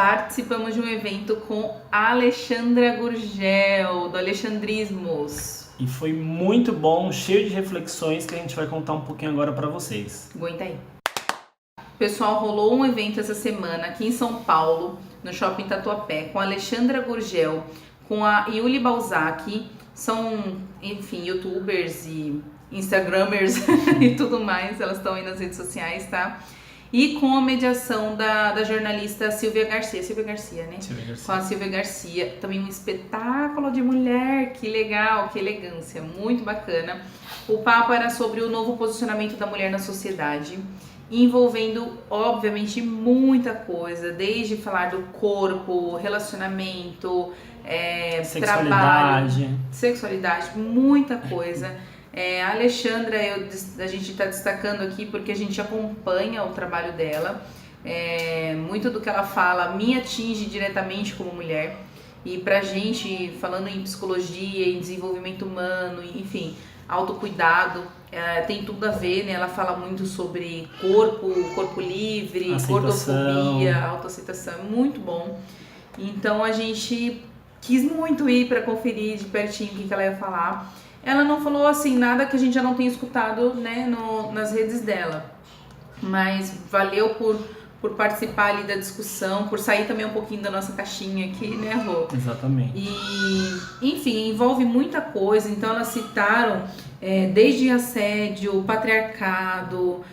participamos de um evento com a Alexandra Gurgel, do Alexandrismos. E foi muito bom, cheio de reflexões que a gente vai contar um pouquinho agora para vocês. Aguenta aí. Pessoal, rolou um evento essa semana aqui em São Paulo, no Shopping Tatuapé, com a Alexandra Gurgel, com a Yuli Balzac. São, enfim, youtubers e instagramers e tudo mais, elas estão aí nas redes sociais, tá? E com a mediação da jornalista Silvia Garcia, né? Silvia Garcia. Com a Silvia Garcia, também um espetáculo de mulher, que legal, que elegância, muito bacana. O papo era sobre o novo posicionamento da mulher na sociedade, envolvendo, obviamente, muita coisa, desde falar do corpo, relacionamento, trabalho, sexualidade, muita coisa. A Alexandra, a gente está destacando aqui porque a gente acompanha o trabalho dela. Muito do que ela fala me atinge diretamente como mulher. E pra gente, falando em psicologia, em desenvolvimento humano, enfim, autocuidado, tem tudo a ver, né? Ela fala muito sobre corpo livre, gordofobia, autoaceitação, é muito bom. Então a gente quis muito ir para conferir de pertinho o que ela ia falar. Ela não falou assim nada que a gente já não tenha escutado, né, nas redes dela, mas valeu por participar ali da discussão, por sair também um pouquinho da nossa caixinha aqui, né, Rô? Exatamente. E, enfim, envolve muita coisa. Então elas citaram desde assédio, patriarcado,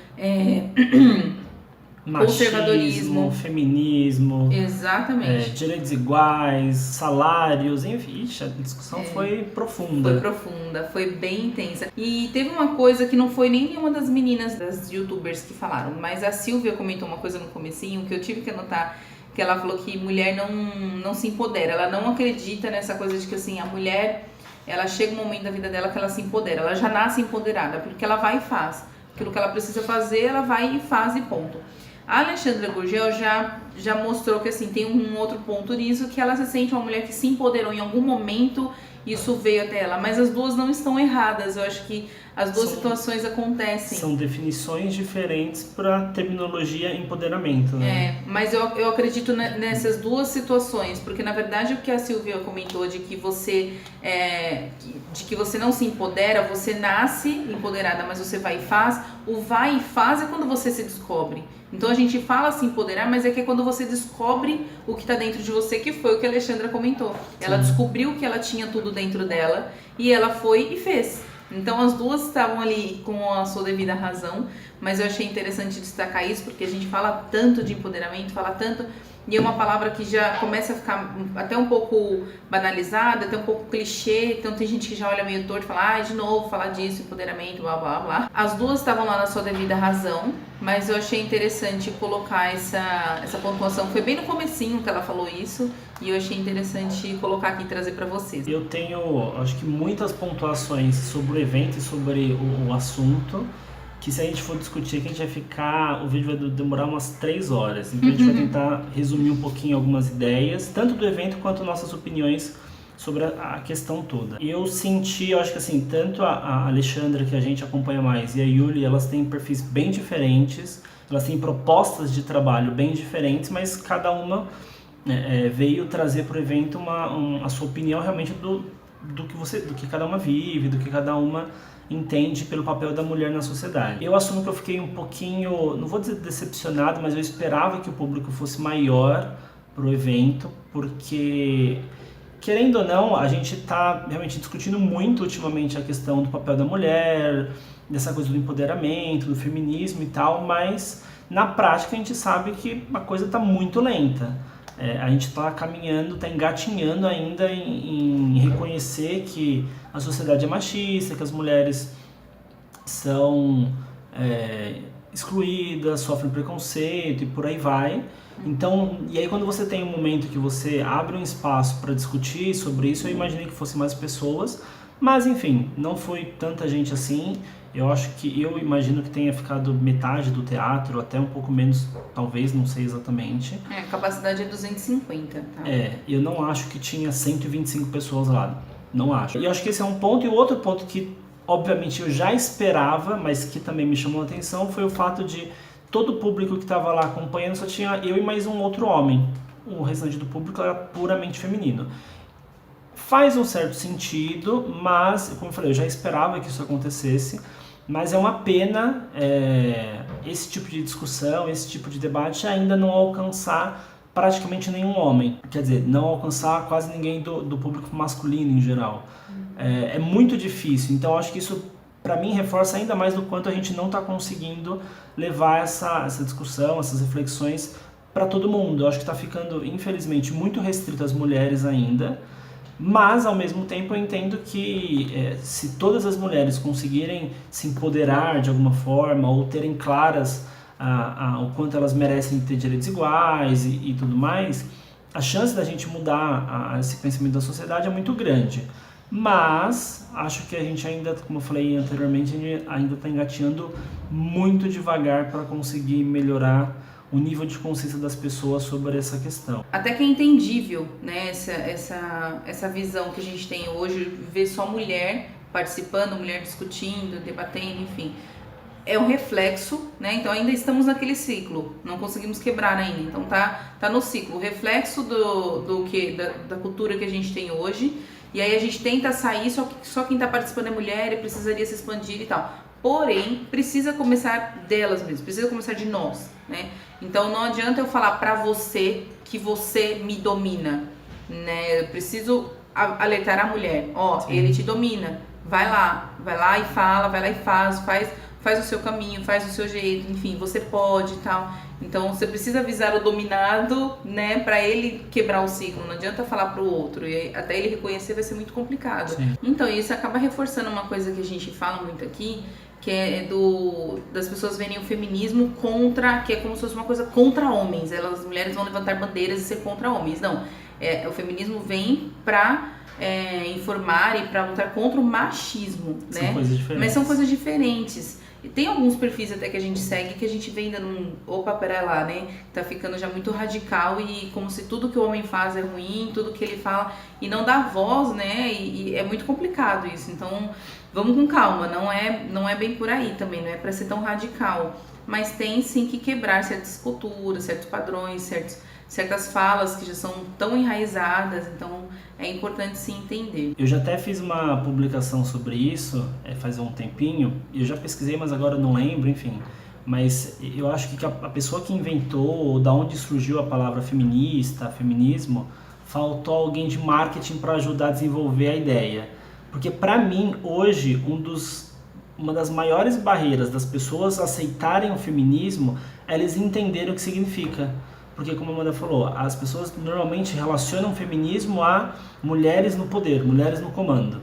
conservadorismo, feminismo, exatamente, direitos iguais, salários, enfim, a discussão foi profunda. Foi profunda, foi bem intensa. E teve uma coisa que não foi nem nenhuma das meninas, das youtubers que falaram, mas a Silvia comentou uma coisa no comecinho que eu tive que anotar, que ela falou que mulher não se empodera, ela não acredita nessa coisa de que assim, a mulher, ela chega um momento da vida dela que ela se empodera, ela já nasce empoderada, porque ela vai e faz. Aquilo que ela precisa fazer, ela vai e faz e ponto. A Alexandra Gurgel já mostrou que assim, tem um outro ponto nisso, que ela se sente uma mulher que se empoderou em algum momento, isso veio até ela, mas as duas não estão erradas, eu acho que as duas situações acontecem. São definições diferentes para terminologia empoderamento, né? Mas eu acredito nessas duas situações, porque na verdade o que a Silvia comentou de que você não se empodera, você nasce empoderada, mas você vai e faz. O vai e faz é quando você se descobre. Então a gente fala se empoderar, mas é que é quando você descobre o que está dentro de você, que foi o que a Alexandra comentou. Ela descobriu que ela tinha tudo dentro dela e ela foi e fez. Então as duas estavam ali com a sua devida razão, mas eu achei interessante destacar isso, porque a gente fala tanto de empoderamento, fala tanto, e é uma palavra que já começa a ficar até um pouco banalizada, até um pouco clichê, então tem gente que já olha meio torto e fala, de novo, falar disso, empoderamento, blá blá blá. As duas estavam lá na sua devida razão, mas eu achei interessante colocar essa pontuação, foi bem no comecinho que ela falou isso, e eu achei interessante colocar aqui e trazer para vocês. Eu tenho, acho que muitas pontuações sobre o evento e sobre o assunto, que se a gente for discutir aqui, o vídeo vai demorar umas 3 horas. Então a gente vai tentar resumir um pouquinho algumas ideias, tanto do evento quanto nossas opiniões sobre a questão toda. Eu senti, eu acho que assim, tanto a Alexandra, que a gente acompanha mais, e a Yuli, elas têm perfis bem diferentes, elas têm propostas de trabalho bem diferentes, mas cada uma veio trazer para o evento a sua opinião realmente do que cada uma vive, do que cada uma entende pelo papel da mulher na sociedade. Eu assumo que eu fiquei um pouquinho, não vou dizer decepcionado, mas eu esperava que o público fosse maior pro evento, porque, querendo ou não, a gente está realmente discutindo muito ultimamente a questão do papel da mulher, dessa coisa do empoderamento, do feminismo e tal, mas na prática a gente sabe que a coisa está muito lenta. A gente está caminhando, está engatinhando ainda em reconhecer que a sociedade é machista, que as mulheres são excluídas, sofrem preconceito e por aí vai. Então, e aí quando você tem um momento que você abre um espaço para discutir sobre isso, eu imaginei que fossem mais pessoas, mas enfim, não foi tanta gente assim. Eu imagino que tenha ficado metade do teatro, até um pouco menos, talvez, não sei exatamente. A capacidade é 250, tá? Eu não acho que tinha 125 pessoas lá, não acho. E eu acho que esse é um ponto, e o outro ponto que, obviamente, eu já esperava, mas que também me chamou a atenção, foi o fato de todo o público que estava lá acompanhando só tinha eu e mais um outro homem. o restante do público era puramente feminino. Faz um certo sentido, mas, como eu falei, eu já esperava que isso acontecesse, mas é uma pena esse tipo de discussão, esse tipo de debate ainda não alcançar praticamente nenhum homem. Quer dizer, não alcançar quase ninguém do público masculino em geral. É muito difícil, então acho que isso, para mim, reforça ainda mais do quanto a gente não está conseguindo levar essa discussão, essas reflexões para todo mundo. Eu acho que está ficando, infelizmente, muito restrito às mulheres ainda, mas, ao mesmo tempo, eu entendo que se todas as mulheres conseguirem se empoderar de alguma forma ou terem claras o quanto elas merecem ter direitos iguais e tudo mais, a chance da gente mudar esse pensamento da sociedade é muito grande. Mas acho que a gente ainda, como eu falei anteriormente, ainda está engateando muito devagar para conseguir melhorar o nível de consciência das pessoas sobre essa questão. Até que é entendível, né, essa visão que a gente tem hoje, ver só mulher participando, mulher discutindo, debatendo, enfim. É um reflexo, né? Então ainda estamos naquele ciclo, não conseguimos quebrar ainda. Então tá no ciclo, o reflexo da cultura que a gente tem hoje. E aí a gente tenta sair, só quem está participando é mulher e precisaria se expandir e tal. Porém, precisa começar delas mesmas, precisa começar de nós, né? Então não adianta eu falar pra você que você me domina, né? Eu preciso alertar a mulher, ele te domina, vai lá e fala, vai lá e faz o seu caminho, faz o seu jeito, enfim, você pode e tal. Então você precisa avisar o dominado, né, pra ele quebrar o ciclo. Não adianta falar pro outro, e até ele reconhecer vai ser muito complicado. Sim. Então isso acaba reforçando uma coisa que a gente fala muito aqui, que é das pessoas verem o feminismo que é como se fosse uma coisa contra homens. As mulheres vão levantar bandeiras e ser contra homens. Não, o feminismo vem pra informar e pra lutar contra o machismo, né? São coisas diferentes. Mas são coisas diferentes. E tem alguns perfis até que a gente segue que a gente vê ainda opa, pera lá, né? Tá ficando já muito radical e como se tudo que o homem faz é ruim, tudo que ele fala e não dá voz, né? E é muito complicado isso. Então, vamos com calma, não é bem por aí também, não é pra ser tão radical. Mas tem sim que quebrar certas culturas, certos padrões, certas falas que já são tão enraizadas, então é importante sim entender. Eu já até fiz uma publicação sobre isso, faz um tempinho, eu já pesquisei, mas agora não lembro, enfim. Mas eu acho que a pessoa que inventou, da onde surgiu a palavra feminista, feminismo, faltou alguém de marketing para ajudar a desenvolver a ideia. Porque para mim, hoje, uma das maiores barreiras das pessoas aceitarem o feminismo é eles entenderem o que significa. Porque, como a Amanda falou, as pessoas normalmente relacionam o feminismo a mulheres no poder, mulheres no comando.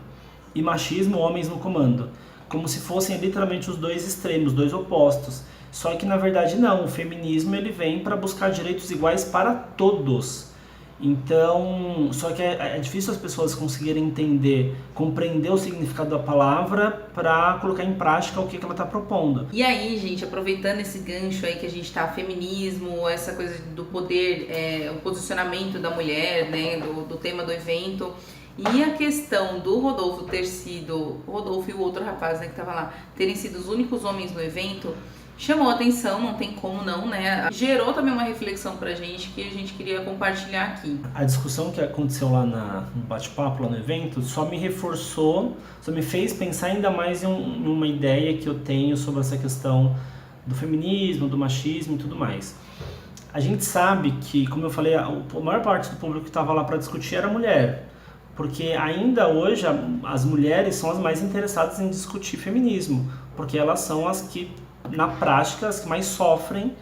E machismo, homens no comando. Como se fossem literalmente os dois extremos, dois opostos. Só que, na verdade, não. O feminismo ele vem para buscar direitos iguais para todos. Então, só que é difícil as pessoas conseguirem entender, compreender o significado da palavra para colocar em prática o que ela está propondo. E aí, gente, aproveitando esse gancho aí que a gente tá, feminismo, essa coisa do poder, o posicionamento da mulher, né, do tema do evento, e a questão do Rodolfo e o outro rapaz, né, que tava lá, terem sido os únicos homens no evento, chamou a atenção, não tem como não, né? Gerou também uma reflexão pra gente que a gente queria compartilhar aqui. A discussão que aconteceu lá no bate-papo, lá no evento, só me reforçou, só me fez pensar ainda mais em uma ideia que eu tenho sobre essa questão do feminismo, do machismo e tudo mais. A gente sabe que, como eu falei, a maior parte do público que estava lá para discutir era mulher. Porque ainda hoje as mulheres são as mais interessadas em discutir feminismo, porque elas são as que, na prática, as que mais sofrem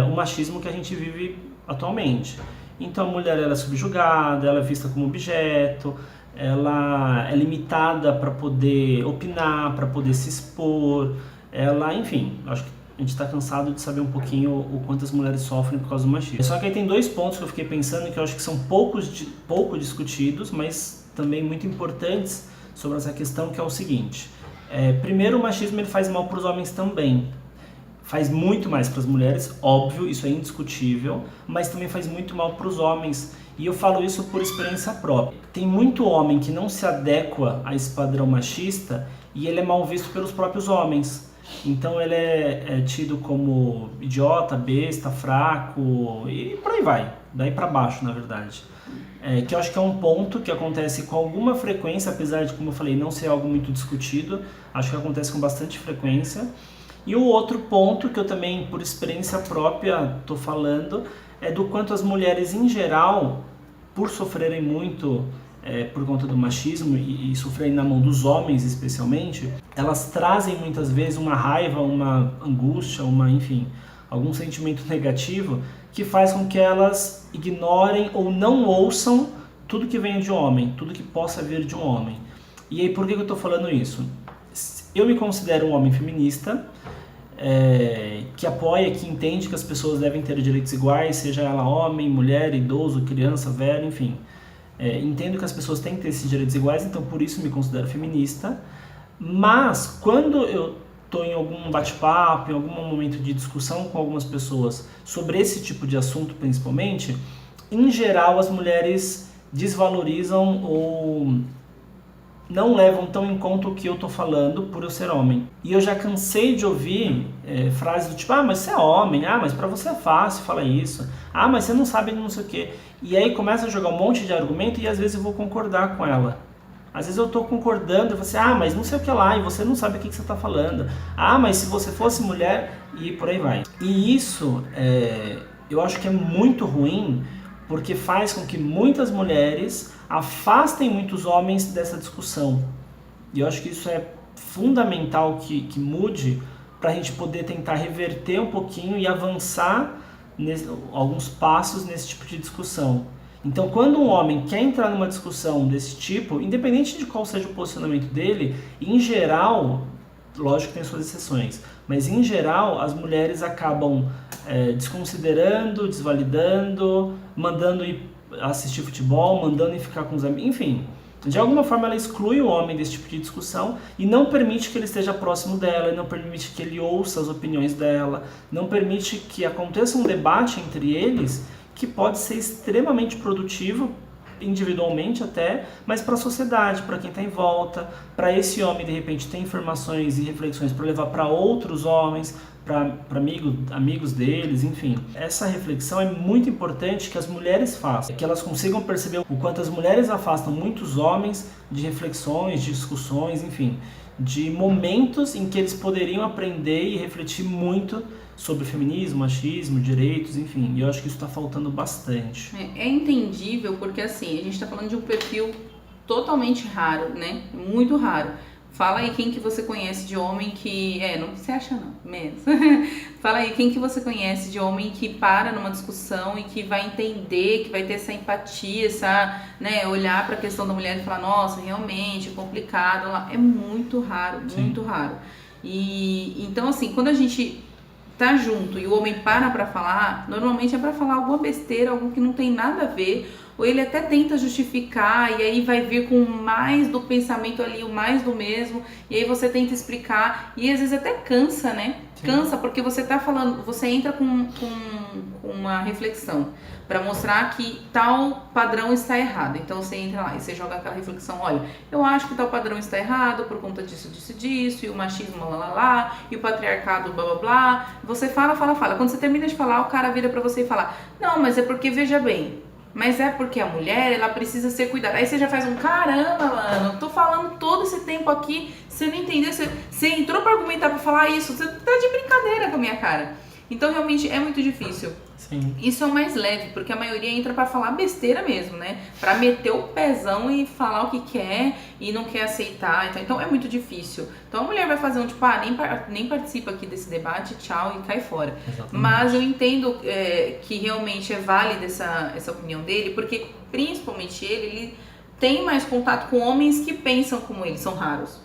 o machismo que a gente vive atualmente. Então a mulher ela é subjugada, ela é vista como objeto, ela é limitada para poder opinar, para poder se expor, enfim, acho que a gente está cansado de saber um pouquinho o quanto as mulheres sofrem por causa do machismo. Só que aí tem dois pontos que eu fiquei pensando que eu acho que são pouco discutidos, mas também muito importantes sobre essa questão, que é o seguinte. Primeiro, o machismo ele faz mal para os homens também. Faz muito mais para as mulheres, óbvio, isso é indiscutível, mas também faz muito mal para os homens. E eu falo isso por experiência própria. Tem muito homem que não se adequa a esse padrão machista e ele é mal visto pelos próprios homens. Então ele é tido como idiota, besta, fraco e por aí vai. daí para baixo, na verdade. Que eu acho que é um ponto que acontece com alguma frequência, apesar de, como eu falei, não ser algo muito discutido, acho que acontece com bastante frequência. E o outro ponto que eu também, por experiência própria, estou falando, é do quanto as mulheres em geral, por sofrerem muito por conta do machismo e sofrerem na mão dos homens especialmente, elas trazem muitas vezes uma raiva, uma angústia, enfim, algum sentimento negativo que faz com que elas ignorem ou não ouçam tudo que vem de um homem, tudo que possa vir de um homem. E aí, por que eu estou falando isso? Eu me considero um homem feminista, que apoia, que entende que as pessoas devem ter direitos iguais, seja ela homem, mulher, idoso, criança, velho, enfim. Entendo que as pessoas têm que ter esses direitos iguais, então por isso me considero feminista. Mas quando eu estou em algum bate-papo, em algum momento de discussão com algumas pessoas sobre esse tipo de assunto principalmente, em geral as mulheres desvalorizam ou não levam tão em conta o que eu estou falando por eu ser homem. E eu já cansei de ouvir frases do tipo, mas você é homem, mas pra você é fácil falar isso, mas você não sabe não sei o quê. E aí começa a jogar um monte de argumento e às vezes eu vou concordar com ela. Às vezes eu estou concordando e você, mas não sei o que lá, e você não sabe o que você está falando. Mas se você fosse mulher, e por aí vai. E isso, eu acho que é muito ruim, porque faz com que muitas mulheres afastem muitos homens dessa discussão. E eu acho que isso é fundamental que mude para a gente poder tentar reverter um pouquinho e avançar alguns passos nesse tipo de discussão. Então, quando um homem quer entrar numa discussão desse tipo, independente de qual seja o posicionamento dele, em geral, lógico que tem suas exceções, mas em geral as mulheres acabam desconsiderando, desvalidando, mandando ir assistir futebol, mandando ir ficar com os amigos, enfim. De alguma forma ela exclui o homem desse tipo de discussão e não permite que ele esteja próximo dela, não permite que ele ouça as opiniões dela, não permite que aconteça um debate entre eles que pode ser extremamente produtivo, individualmente até, mas para a sociedade, para quem está em volta, para esse homem de repente ter informações e reflexões para levar para outros homens, para amigos deles, enfim. Essa reflexão é muito importante que as mulheres façam, que elas consigam perceber o quanto as mulheres afastam muitos homens de reflexões, de discussões, enfim, de momentos em que eles poderiam aprender e refletir muito sobre feminismo, machismo, direitos, enfim. E eu acho que isso está faltando bastante. É entendível porque, assim, a gente está falando de um perfil totalmente raro, né? Muito raro. Fala aí quem que você conhece de homem que... não se acha não, menos. Fala aí quem que você conhece de homem que para numa discussão e que vai entender, que vai ter essa empatia, olhar para a questão da mulher e falar, nossa, realmente, é complicado. É muito raro, muito raro. E então, assim, quando a gente tá junto e o homem para falar, normalmente é para falar alguma besteira, algo que não tem nada a ver, ou ele até tenta justificar e aí vai vir com mais do pensamento ali, o mais do mesmo, e aí você tenta explicar e às vezes até cansa, né? Sim. Cansa porque você tá falando, você entra com uma reflexão para mostrar que tal padrão está errado. Então você entra lá e você joga aquela reflexão, olha, eu acho que tal padrão está errado por conta disso, e o machismo e o patriarcado blá blá blá. Você fala. Quando você termina de falar, o cara vira para você e fala, não, mas é porque, veja bem, mas é porque a mulher, ela precisa ser cuidada. Aí você já faz caramba, mano, eu tô falando todo esse tempo aqui, você não entendeu, você entrou pra argumentar, pra falar isso, você tá de brincadeira com a minha cara. Então realmente é muito difícil. Sim. Isso é o mais leve, porque a maioria entra pra falar besteira mesmo, né? Pra meter o pezão e falar o que quer e não quer aceitar. Então é muito difícil. Então a mulher vai fazer nem participa aqui desse debate, tchau, e cai fora. Exatamente. Mas eu entendo que realmente é válida essa opinião dele, porque principalmente ele tem mais contato com homens que pensam como ele. São raros.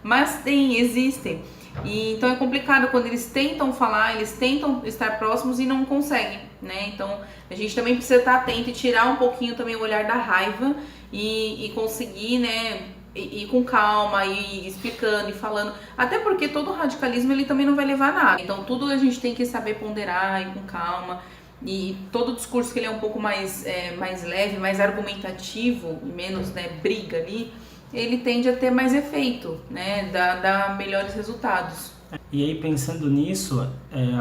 Mas existem. E então é complicado quando eles tentam falar, eles tentam estar próximos e não conseguem, né? Então a gente também precisa estar atento e tirar um pouquinho também o olhar da raiva e conseguir, né, ir com calma, ir explicando e falando. Até porque todo radicalismo ele também não vai levar a nada. Então tudo a gente tem que saber ponderar, ir com calma. E todo discurso que ele é um pouco mais leve, mais argumentativo, menos briga ali, ele tende a ter mais efeito, né? Dá melhores resultados. E aí, pensando nisso,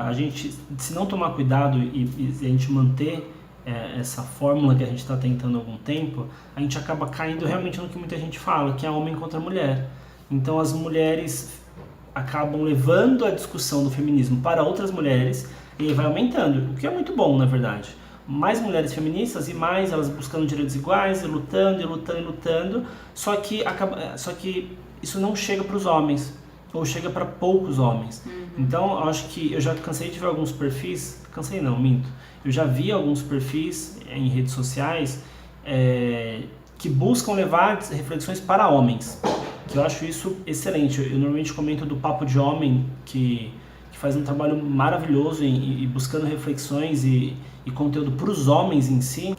a gente, se não tomar cuidado e a gente manter essa fórmula que a gente está tentando há algum tempo, a gente acaba caindo realmente no que muita gente fala, que é homem contra mulher. Então as mulheres acabam levando a discussão do feminismo para outras mulheres e vai aumentando, o que é muito bom, na verdade. Mais mulheres feministas e mais elas buscando direitos iguais, e lutando, e lutando, e lutando, só que isso não chega para os homens, ou chega para poucos homens. Então, eu acho que eu já cansei de ver alguns perfis, cansei não, minto, eu já vi alguns perfis em redes sociais que buscam levar reflexões para homens, que eu acho isso excelente. Eu normalmente comento do Papo de Homem, que faz um trabalho maravilhoso e buscando reflexões e conteúdo para os homens em si,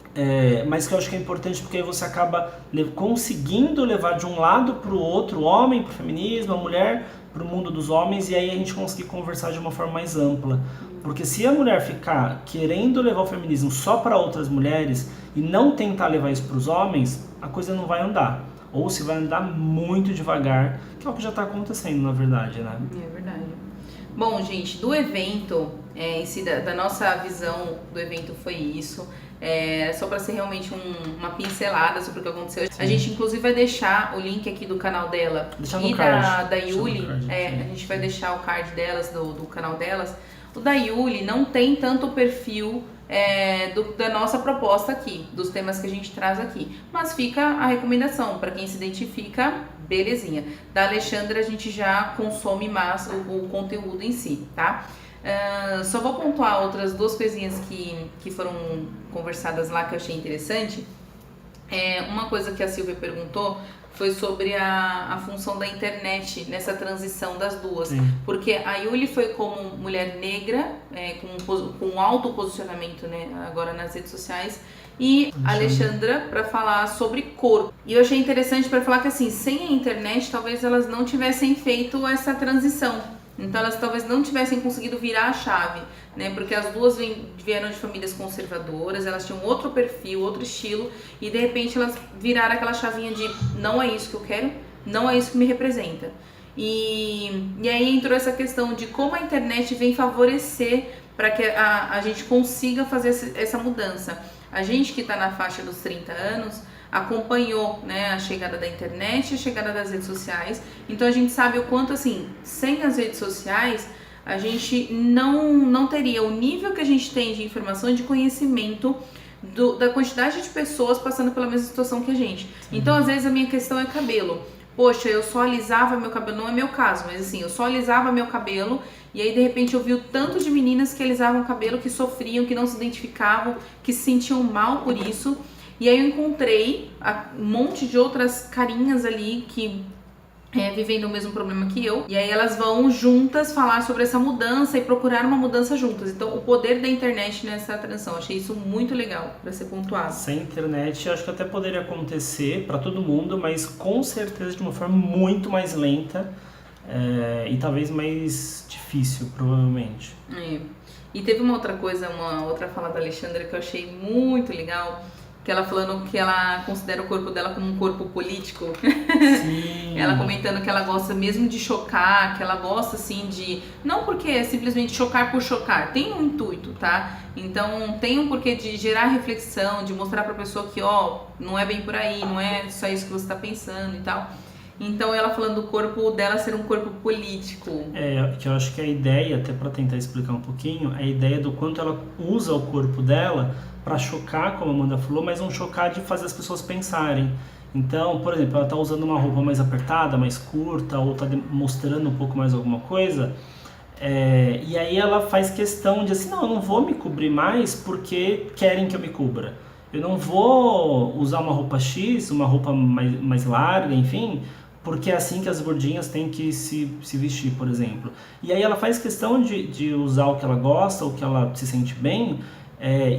mas que eu acho que é importante porque aí você acaba conseguindo levar de um lado para o outro, o homem para o feminismo, a mulher para o mundo dos homens, e aí a gente conseguir conversar de uma forma mais ampla. Porque se a mulher ficar querendo levar o feminismo só para outras mulheres e não tentar levar isso para os homens, a coisa não vai andar. Ou se vai andar muito devagar, que é o que já está acontecendo, na verdade, né? É verdade. Bom, gente, do evento, em si, da nossa visão do evento foi isso. Só para ser realmente uma pincelada sobre o que aconteceu. Sim. A gente, inclusive, vai deixar o link aqui do canal dela e da Yuli. A gente vai deixar o card delas, do canal delas. O da Yuli não tem tanto o perfil da nossa proposta aqui, dos temas que a gente traz aqui. Mas fica a recomendação, para quem se identifica, belezinha. Da Alexandra a gente já consome mais o conteúdo em si, tá? Só vou pontuar outras duas coisinhas que foram conversadas lá que eu achei interessante. Uma coisa que a Silvia perguntou foi sobre a função da internet nessa transição das duas. Sim. Porque a Yuli foi como mulher negra, com alto posicionamento, né, agora nas redes sociais, e a Alexandra para falar sobre corpo. E eu achei interessante para falar que assim, sem a internet talvez elas não tivessem feito essa transição. Então elas talvez não tivessem conseguido virar a chave, né? Porque as duas vieram de famílias conservadoras, elas tinham outro perfil, outro estilo, e de repente elas viraram aquela chavinha de não é isso que eu quero, não é isso que me representa. E aí entrou essa questão de como a internet vem favorecer para que a gente consiga fazer essa mudança. A gente que está na faixa dos 30 anos acompanhou, né, a chegada da internet, a chegada das redes sociais, então a gente sabe o quanto, assim, sem as redes sociais, a gente não teria o nível que a gente tem de informação e de conhecimento da quantidade de pessoas passando pela mesma situação que a gente. Então, às vezes, a minha questão é cabelo. Poxa, eu só alisava meu cabelo, não é meu caso, mas assim, eu só alisava meu cabelo e aí de repente eu vi o tanto de meninas que alisavam o cabelo, que sofriam, que não se identificavam, que se sentiam mal por isso. E aí eu encontrei um monte de outras carinhas ali que vivendo o mesmo problema que eu. E aí elas vão juntas falar sobre essa mudança e procurar uma mudança juntas. Então o poder da internet nessa transição, achei isso muito legal para ser pontuado. Sem internet, acho que até poderia acontecer para todo mundo, mas com certeza de uma forma muito mais lenta e talvez mais difícil, provavelmente. E teve uma outra coisa, uma outra fala da Alexandra que eu achei muito legal, que ela falando que ela considera o corpo dela como um corpo político. Sim. Ela comentando que ela gosta mesmo de chocar, que ela gosta assim de... Não porque é simplesmente chocar por chocar, tem um intuito, tá? Então tem um porquê de gerar reflexão, de mostrar pra pessoa que, não é bem por aí, não é só isso que você tá pensando e tal. Então ela falando do corpo dela ser um corpo político. Que eu acho que a ideia, até pra tentar explicar um pouquinho, a ideia do quanto ela usa o corpo dela para chocar, como a Amanda falou, mas não chocar de fazer as pessoas pensarem. Então, por exemplo, ela tá usando uma roupa mais apertada, mais curta, ou tá mostrando um pouco mais alguma coisa, e aí ela faz questão de assim, não, eu não vou me cobrir mais porque querem que eu me cubra. Eu não vou usar uma roupa X, uma roupa mais larga, enfim, porque é assim que as gordinhas têm que se vestir, por exemplo. E aí ela faz questão de usar o que ela gosta, o que ela se sente bem,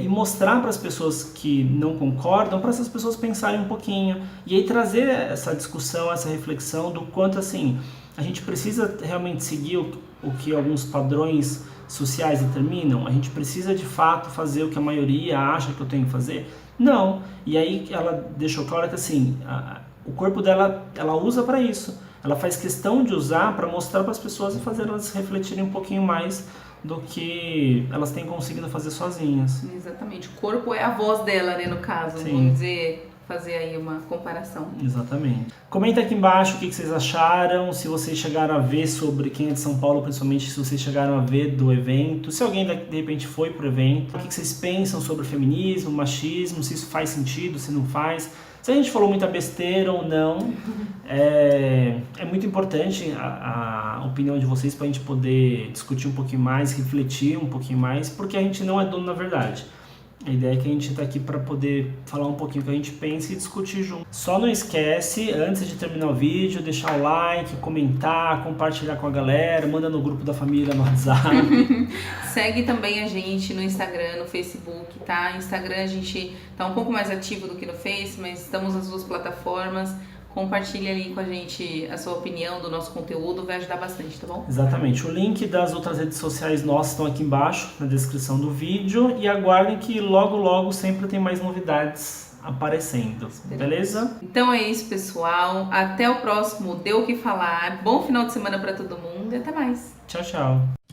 e mostrar para as pessoas que não concordam, para essas pessoas pensarem um pouquinho. E aí trazer essa discussão, essa reflexão do quanto assim, a gente precisa realmente seguir o que alguns padrões sociais determinam, a gente precisa de fato fazer o que a maioria acha que eu tenho que fazer? Não. E aí ela deixou claro que assim, o corpo dela, ela usa para isso. Ela faz questão de usar para mostrar para as pessoas e fazer elas refletirem um pouquinho mais do que elas têm conseguido fazer sozinhas. Exatamente. O corpo é a voz dela, né, no caso. Sim. Vamos dizer, fazer aí uma comparação. Exatamente. Comenta aqui embaixo o que vocês acharam, se vocês chegaram a ver sobre quem é de São Paulo, principalmente se vocês chegaram a ver do evento, se alguém de repente foi pro evento, o que vocês pensam sobre feminismo, machismo, se isso faz sentido, se não faz, se a gente falou muita besteira ou não. É muito importante a opinião de vocês para a gente poder discutir um pouquinho mais, refletir um pouquinho mais, porque a gente não é dono da verdade. A ideia é que a gente está aqui para poder falar um pouquinho o que a gente pensa e discutir junto. Só não esquece, antes de terminar o vídeo, deixar o like, comentar, compartilhar com a galera, manda no grupo da família no WhatsApp. Segue também a gente no Instagram, no Facebook, tá? Instagram a gente tá um pouco mais ativo do que no Face, mas estamos nas duas plataformas. Compartilha ali com a gente a sua opinião do nosso conteúdo, vai ajudar bastante, tá bom? Exatamente. O link das outras redes sociais nossas estão aqui embaixo, na descrição do vídeo. E aguardem que logo sempre tem mais novidades aparecendo, beleza? Então é isso, pessoal. Até o próximo Deu o que Falar. Bom final de semana para todo mundo e até mais. Tchau, tchau.